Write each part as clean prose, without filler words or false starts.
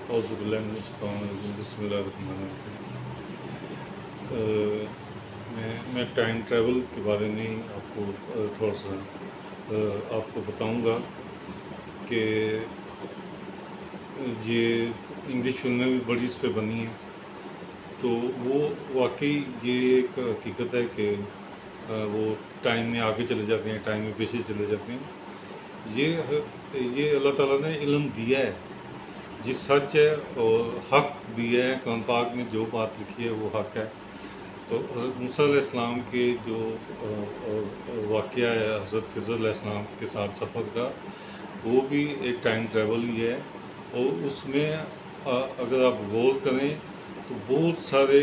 اعوذ باللہ من الشیطان الرجیم بسم اللہ الرحمن الرحیم۔ میں ٹائم ٹریول کے بارے میں آپ کو تھوڑا سا آپ کو بتاؤں گا کہ یہ انگلش فلمیں بھی بڑی اس پہ بنی ہیں، تو وہ واقعی یہ ایک حقیقت ہے کہ وہ ٹائم میں آگے چلے جاتے ہیں، ٹائم میں پیچھے چلے جاتے ہیں۔ یہ اللہ تعالیٰ نے علم دیا ہے، جس سچ ہے اور حق بھی ہے۔ قرآن پاک میں جو بات لکھی ہے وہ حق ہے۔ تو حضرت موسیٰ علیہ السلام کے جو واقعہ ہے حضرت خضر علیہ السلام کے ساتھ سفر کا، وہ بھی ایک ٹائم ٹریول ہی ہے، اور اس میں اگر آپ غور کریں تو بہت سارے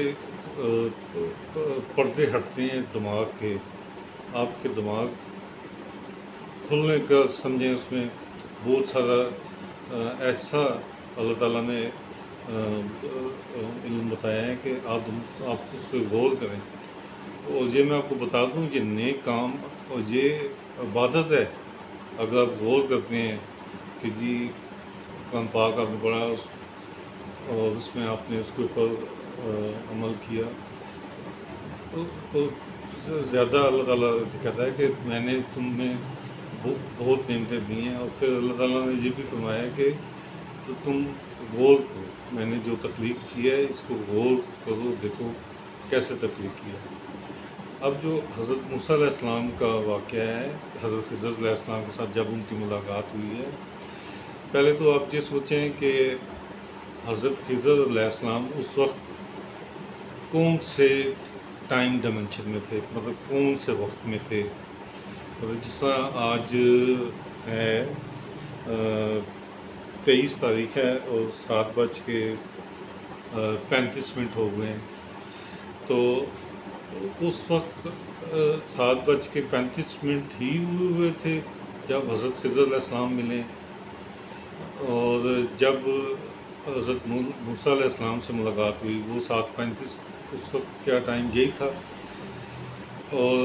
پردے ہٹتے ہیں دماغ کے، آپ کے دماغ کھلنے کا سمجھیں۔ اس میں بہت سارا ایسا اللہ تعالیٰ نے علم بتایا ہے کہ آپ اس پہ غور کریں۔ اور یہ میں آپ کو بتا دوں، یہ نیک کام اور یہ عبادت ہے۔ اگر آپ غور کرتے ہیں کہ جی قرآن پاک آپ نے پڑھا اور اس میں آپ نے اس کے اوپر عمل کیا، تو زیادہ اللہ تعالیٰ کہتا ہے کہ میں نے تم میں بہت نعمتیں دی ہیں، اور پھر اللہ تعالیٰ نے یہ بھی فرمایا کہ تو تم غور کرو، میں نے جو تخلیق کیا ہے اس کو غور کرو، دیکھو کیسے تخلیق کیا۔ اب جو حضرت موسیٰ علیہ السلام کا واقعہ ہے حضرت خضر علیہ السلام کے ساتھ جب ان کی ملاقات ہوئی ہے، پہلے تو آپ یہ سوچیں کہ حضرت خضر علیہ السلام اس وقت کون سے ٹائم ڈائمنشن میں تھے، مطلب کون سے وقت میں تھے۔ مطلب جس طرح آج ہے 23 تاریخ ہے اور 7:35 ہو گئے ہیں، تو اس وقت 7:35 ہی ہوئے تھے جب حضرت خضر علیہ السلام ملے، اور جب حضرت موسیٰ علیہ السلام سے ملاقات ہوئی وہ 7:35، اس وقت کیا ٹائم یہی تھا؟ اور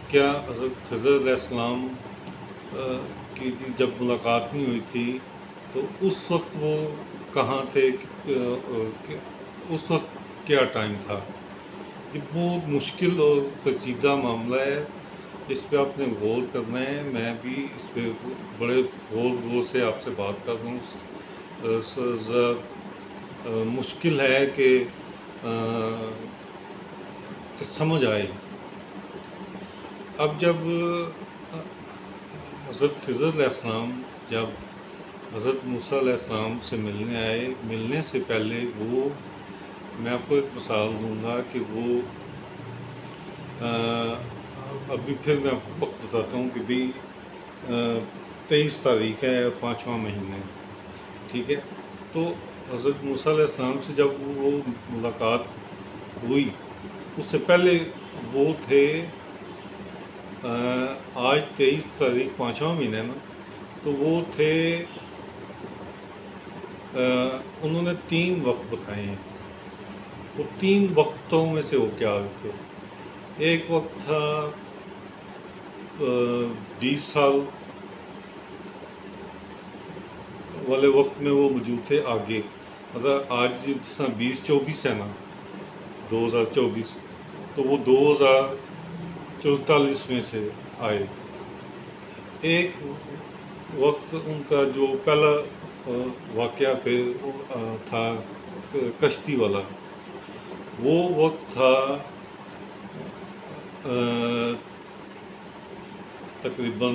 کیا حضرت خضر علیہ السلام کی جب ملاقات نہیں ہوئی تھی تو اس وقت وہ کہاں تھے، اس وقت کیا ٹائم تھا؟ یہ بہت مشکل اور پیچیدہ معاملہ ہے، اس پہ آپ نے غور کرنا ہے۔ میں بھی اس پہ بڑے غور سے آپ سے بات کر رہا ہوں۔ ذرا مشکل ہے کہ سمجھ آئے۔ اب جب حضرت خضر علیہ السلام جب حضرت موسیٰ علیہ السلام سے ملنے آئے، ملنے سے پہلے وہ، میں آپ کو ایک مثال دوں گا کہ وہ ابھی پھر میں آپ کو وقت بتاتا ہوں کہ بھی 23 تاریخ ہے 5واں مہینہ ہے، ٹھیک ہے۔ تو حضرت موسیٰ علیہ السلام سے جب وہ ملاقات ہوئی، اس سے پہلے وہ تھے آج 23 تاریخ 5واں مہینہ ہے نا، تو وہ تھے انہوں نے 3 وقت بتائے ہیں۔ وہ 3 وقتوں میں سے وہ کیا تھے؟ ایک وقت تھا 20 سال والے وقت میں وہ موجود تھے آگے، مطلب آج جس طرح 2024 ہے نا، 2024، تو وہ 2044 میں سے آئے۔ ایک وقت ان کا جو پہلا واقعہ پہ تھا کشتی والا، وہ وقت تھا تقریباً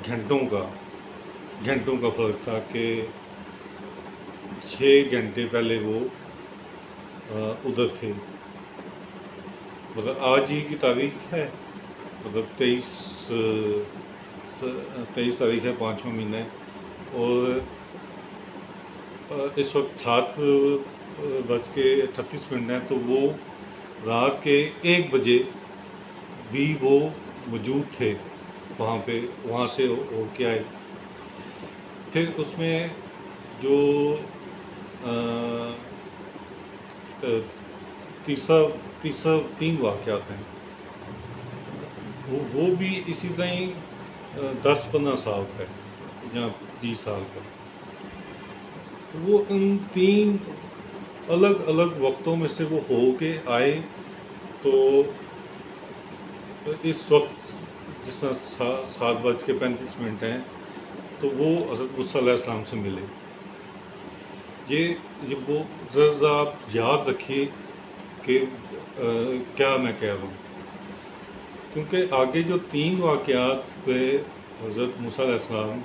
گھنٹوں کا فرق تھا کہ 6 گھنٹے پہلے وہ ادھر تھے۔ مطلب آج ہی کی تاریخ ہے، مطلب 23 تاریخ ہے 5واں مہینہ ہے، اور اس وقت 7:38 ہے، تو وہ رات کے 1 بجے بھی وہ موجود تھے وہاں پہ، وہاں سے ہو کے آئے۔ پھر اس میں جو تیسرا 3 واقعات ہیں، وہ بھی اسی طرح 10-15 سال کا ہے یا 20 سال کا۔ تو وہ ان 3 الگ الگ وقتوں میں سے وہ ہو کے آئے. تو اس وقت جس طرح 7:35 ہیں تو وہ حضرت موسیٰ علیہ السلام سے ملے. یہ وہ ذرا آپ یاد رکھیے کہ کیا میں کہہ رہا ہوں، کیونکہ آگے جو 3 واقعات پہ حضرت موسیٰ علیہ السلام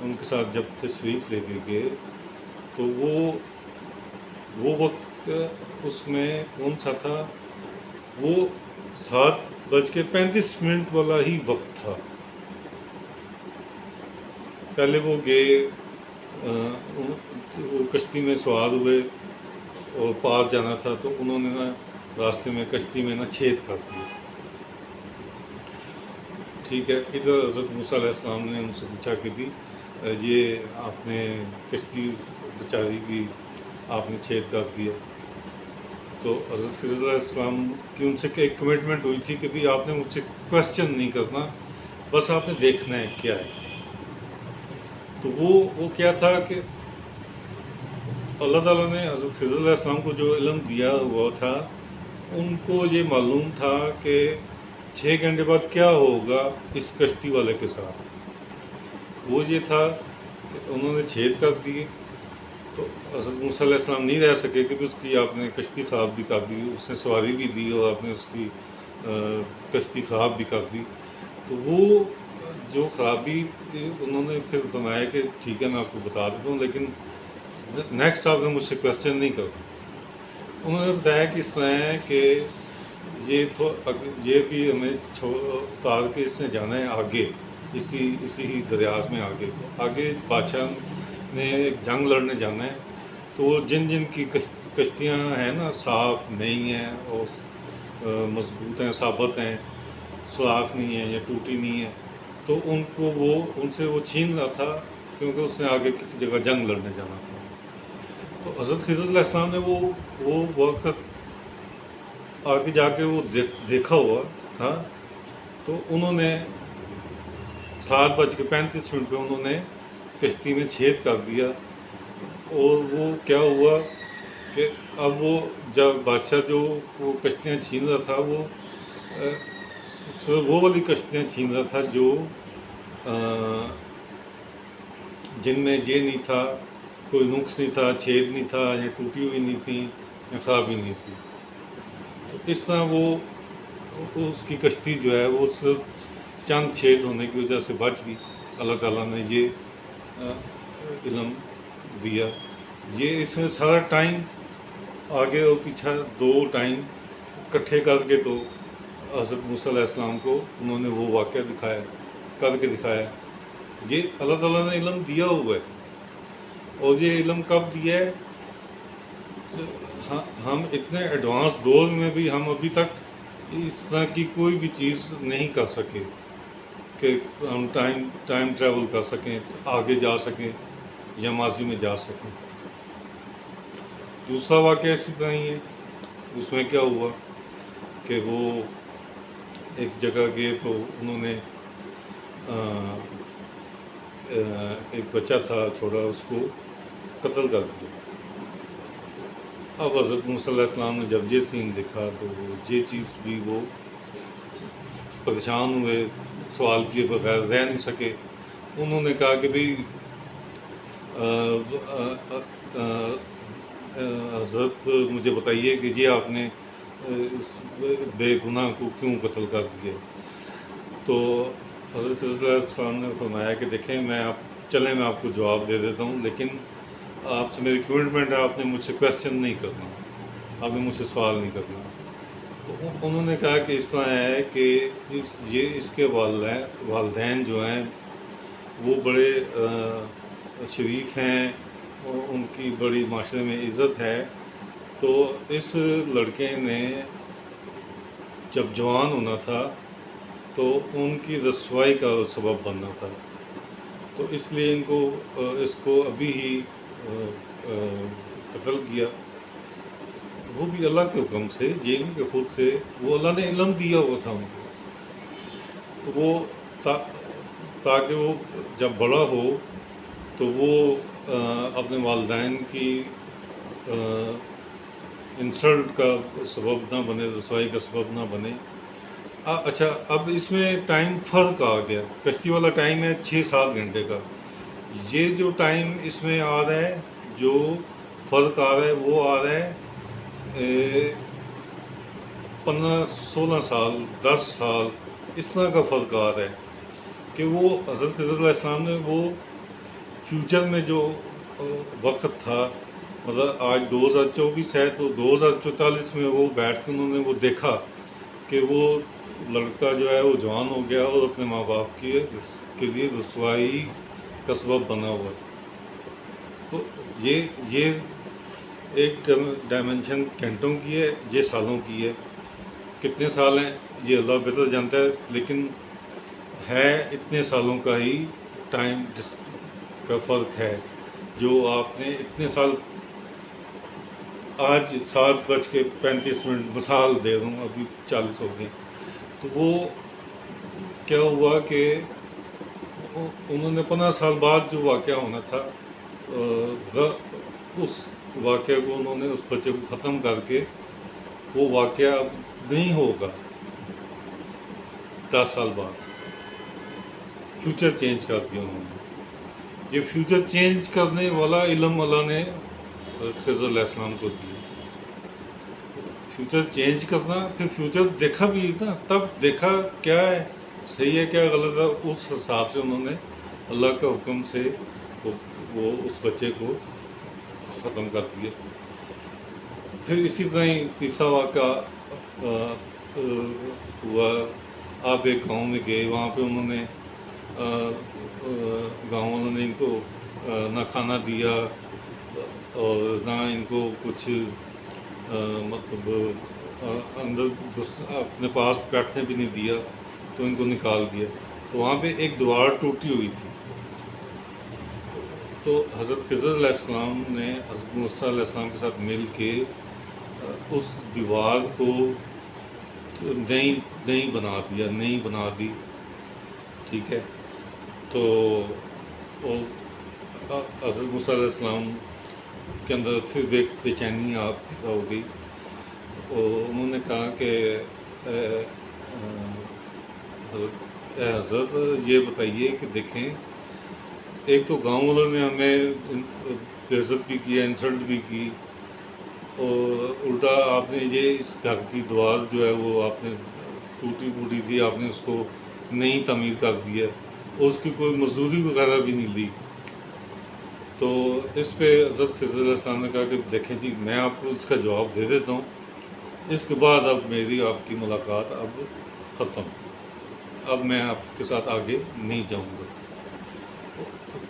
ان کے ساتھ جب تشریف لے کے گئے تو وہ وقت اس میں کون سا تھا؟ وہ 7:35 والا ہی وقت تھا. پہلے وہ گئے، وہ کشتی میں سوار ہوئے اور پار جانا تھا، تو انہوں نے نا راستے میں کشتی میں نا چھید کر دیا. ٹھیک ہے، ادھر حضرت موسیٰ علیہ السلام نے ان سے پوچھا کہ بھی یہ آپ نے کشتی بیچاری کی آپ نے چھید کر دیا. تو حضرت خضر علیہ السلام کی ان سے ایک کمٹمنٹ ہوئی تھی کہ بھی آپ نے مجھ سے کویسچن نہیں کرنا، بس آپ نے دیکھنا ہے کیا ہے. تو وہ کیا تھا کہ اللہ تعالیٰ نے حضرت خضر علیہ السلام کو جو علم دیا ہوا تھا، ان کو یہ معلوم تھا کہ 6 گھنٹے بعد کیا ہوگا اس کشتی والے کے ساتھ. وہ یہ تھا کہ انہوں نے چھید کر دیے تو حضرت موسیٰ علیہ السلام نہیں رہ سکے کہ اس کی آپ نے کشتی خراب بھی کر دی، اس نے سواری بھی دی اور آپ نے اس کی کشتی خراب بھی کر دی. تو وہ جو خرابی انہوں نے پھر فرمایا کہ ٹھیک ہے میں آپ کو بتا دیتا ہوں، لیکن نیکسٹ آپ نے مجھ سے کویسچن نہیں کرنا. انہوں نے بتایا کہ اس طرح ہے کہ یہ بھی ہمیں اتار کے اس نے جانا ہے آگے، اسی ہی دریا میں آگے بادشاہ نے ایک جنگ لڑنے جانا ہے. تو وہ جن کی کشتیاں ہیں نا صاف نہیں ہیں اور مضبوط ہیں، ثابت ہیں، سوراخ نہیں ہے یا ٹوٹی نہیں ہے، تو ان سے وہ چھین رہا تھا کیونکہ اس نے آگے کسی جگہ جنگ لڑنے جانا تھا. تو حضرت خضر علیہ السلام نے وہ وقت آگے جا کے وہ دیکھا ہوا تھا. تو انہوں نے 7:35 پہ انہوں نے کشتی میں چھید کر دیا. اور وہ کیا ہوا کہ اب وہ جب بادشاہ جو وہ کشتیاں چھین رہا تھا، وہ والی کشتیاں چھین رہا تھا جو جن میں یہ نہیں تھا، کوئی نقص نہیں تھا، چھید نہیں تھا، یا ٹوٹی ہوئی نہیں تھی یا خرابی نہیں تھی. اس طرح وہ اس کی کشتی جو ہے وہ صرف چند چھید ہونے کی وجہ سے بچ گئی. اللہ تعالیٰ نے یہ علم دیا. یہ اس میں سارا ٹائم آگے اور پیچھے 2 ٹائم اکٹھے کر کے تو حضرت موسیٰ علیہ السلام کو انہوں نے وہ واقعہ کر کے دکھایا. یہ اللہ تعالیٰ نے علم دیا ہوا ہے. اور یہ علم کب دیا ہے؟ ہم اتنے ایڈوانس دور میں بھی ہم ابھی تک اس طرح کی کوئی بھی چیز نہیں کر سکے کہ ہم ٹائم ٹریول کر سکیں، آگے جا سکیں یا ماضی میں جا سکیں. دوسرا واقعہ اسی طرح ہی ہے. اس میں کیا ہوا کہ وہ ایک جگہ گئے تو انہوں نے ایک بچہ تھا چھوٹا، اس کو قتل کر دیا. اب حضرت موسیٰ علیہ السلام نے جب یہ سین دیکھا تو یہ چیز بھی وہ پریشان ہوئے، سوال کیے بغیر رہ نہیں سکے. انہوں نے کہا کہ بھئی حضرت مجھے بتائیے کہ یہ آپ نے اس بے گناہ کو کیوں قتل کر دیا. تو حضرت صلی اللہ علیہ وسلم نے فرمایا کہ دیکھیں میں آپ کو جواب دے دیتا ہوں، لیکن آپ سے میری کمٹمنٹ ہے، آپ نے مجھ سے کویسچن نہیں کرنا، آپ نے مجھ سے سوال نہیں کرنا. تو انہوں نے کہا کہ اس طرح ہے کہ اس کے والدین جو ہیں وہ بڑے شریف ہیں اور ان کی بڑی معاشرے میں عزت ہے. تو اس لڑکے نے جب جوان ہونا تھا تو ان کی رسوائی کا سبب بننا تھا، تو اس لیے اس کو ابھی ہی قتل کیا. وہ بھی اللہ کے حکم سے، یہ نہیں کہ خود سے، وہ اللہ نے علم دیا ہوا تھا ان کو. تو وہ تاکہ وہ جب بڑا ہو تو وہ اپنے والدین کی انسلٹ کا سبب نہ بنے، رسوائی کا سبب نہ بنے۔ اچھا، اب اس میں ٹائم فرق آ گیا، کشتی والا ٹائم ہے 6-7 گھنٹے کا، یہ جو ٹائم اس میں آ رہا ہے، جو فرق آ رہا ہے وہ آ رہا ہے 15-16 سال، 10 سال، اس طرح کا فرق آ رہا ہے کہ وہ حضرت خضر علیہ السلام نے وہ فیوچر میں جو وقت تھا، مطلب آج 2024 ہے تو 2044 میں وہ بیٹھ کے انہوں نے وہ دیکھا کہ وہ لڑکا جو ہے وہ جوان ہو گیا اور اپنے ماں باپ کے لیے رسوائی کا سبب بنا ہوا ہے۔ تو یہ ایک ڈائمنشن گھنٹوں کی ہے، یہ سالوں کی ہے، کتنے سال ہیں یہ اللہ بہتر جانتا ہے، لیکن ہے اتنے سالوں کا ہی ٹائم کا فرق ہے۔ جو آپ نے اتنے سال، آج 7:35 مثال دے رہا ہوں، ابھی 40 ہو گئی، تو وہ کیا ہوا کہ انہوں نے 15 سال بعد جو واقعہ ہونا تھا، اس واقعے کو انہوں نے اس بچے کو ختم کر کے وہ واقعہ اب نہیں ہوگا 10 سال بعد، فیوچر چینج کر دیا انہوں نے۔ یہ فیوچر چینج کرنے والا علم اللہ نے خضر علیہ السلام کو دیا، فیوچر چینج کرنا، پھر فیوچر دیکھا بھی نا، تب دیکھا کیا ہے صحیح ہے کیا غلط ہے، اس حساب سے انہوں نے اللہ کا حکم سے وہ اس بچے کو ختم کر دیا۔ پھر اسی طرح ہی تیسرا واقعہ ہوا، آپ ایک گاؤں میں گئے، وہاں پہ انہوں نے گاؤں والوں نے ان کو نہ کھانا دیا اور نہ ان کو کچھ مطلب اندر اپنے پاس بیٹھنے بھی نہیں دیا، تو ان کو نکال دیا۔ تو وہاں پہ ایک دیوار ٹوٹی ہوئی تھی، تو حضرت خضر علیہ السلام نے حضرت موسیٰ علیہ السلام کے ساتھ مل کے اس دیوار کو نہیں بنا دی، ٹھیک ہے۔ تو حضرت موسیٰ علیہ السلام کے اندر پھر ایک بے چینی آپ ہو گئی، اور انہوں نے کہا کہ حضرت یہ بتائیے کہ دیکھیں، ایک تو گاؤں والوں نے ہمیں بے عزت بھی کیا، انسلٹ بھی کی، اور الٹا آپ نے یہ اس گھر کی دیوار جو ہے وہ آپ نے ٹوٹی پھوٹی تھی، آپ نے اس کو نئی تعمیر کر دیا، اور اس کی کوئی مزدوری وغیرہ بھی نہیں لی۔ تو اس پہ حضرت خضر علیہ السلام نے کہا کہ دیکھیں جی، میں آپ کو اس کا جواب دے دیتا ہوں، اس کے بعد اب میری آپ کی ملاقات اب ختم، اب میں آپ کے ساتھ آگے نہیں جاؤں گا۔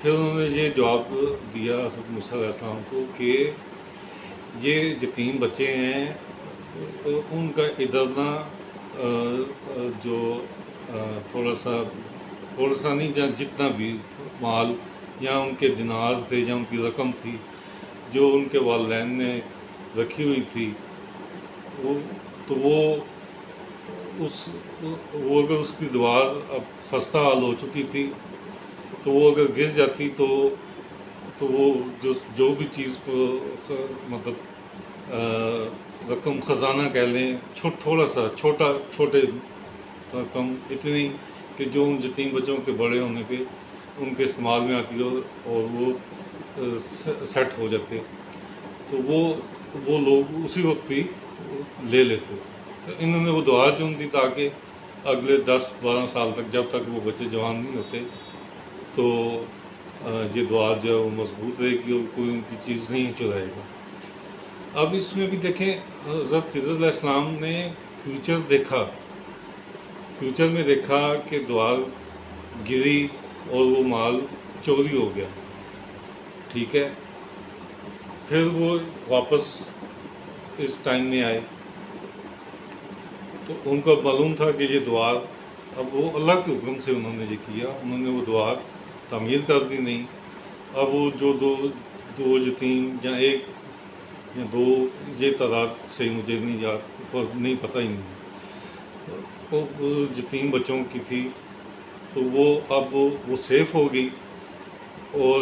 پھر انہوں نے یہ جواب دیا حضرت موسیٰ علیہ السلام کو کہ یہ یتیم بچے ہیں، ان کا ادھر نہ جو تھوڑا سا نہیں، جتنا بھی مال یا ان کے دینار تھے یا ان کی رقم تھی جو ان کے والدین نے رکھی ہوئی تھی، وہ اگر اس کی دیوار اب خستہ حال ہو چکی تھی، تو وہ اگر گر جاتی تو وہ جو بھی چیز کو مطلب رقم خزانہ کہہ لیں، چھوٹے رقم اتنی کہ جو ان یتیم بچوں کے بڑے ہونے پہ ان کے استعمال میں آتی ہو اور وہ سیٹ ہو جاتے، تو وہ لوگ اسی وقت ہی لے لیتے۔ تو انہوں نے وہ دعا چن دی تاکہ اگلے 10-12 سال تک، جب تک وہ بچے جوان نہیں ہوتے، تو یہ دعا جو ہے وہ مضبوط رہے گی اور کوئی ان کی چیز نہیں چرائے گا۔ اب اس میں بھی دیکھیں، حضرت خضر علیہ السلام نے فیوچر میں دیکھا کہ دیوار گری اور وہ مال چوری ہو گیا، ٹھیک ہے۔ پھر وہ واپس اس ٹائم میں آئے، تو ان کو معلوم تھا کہ یہ دیوار، اب وہ اللہ کے حکم سے انہوں نے یہ کیا، انہوں نے وہ دیوار تعمیر کر دی نہیں۔ اب وہ جو دو یتیم یا ایک یا دو، یہ تعداد صحیح مجھے نہیں یاد، نہیں پتہ ہی نہیں، وہ یتیم بچوں کی تھی، تو وہ اب وہ سیف ہو گئی، اور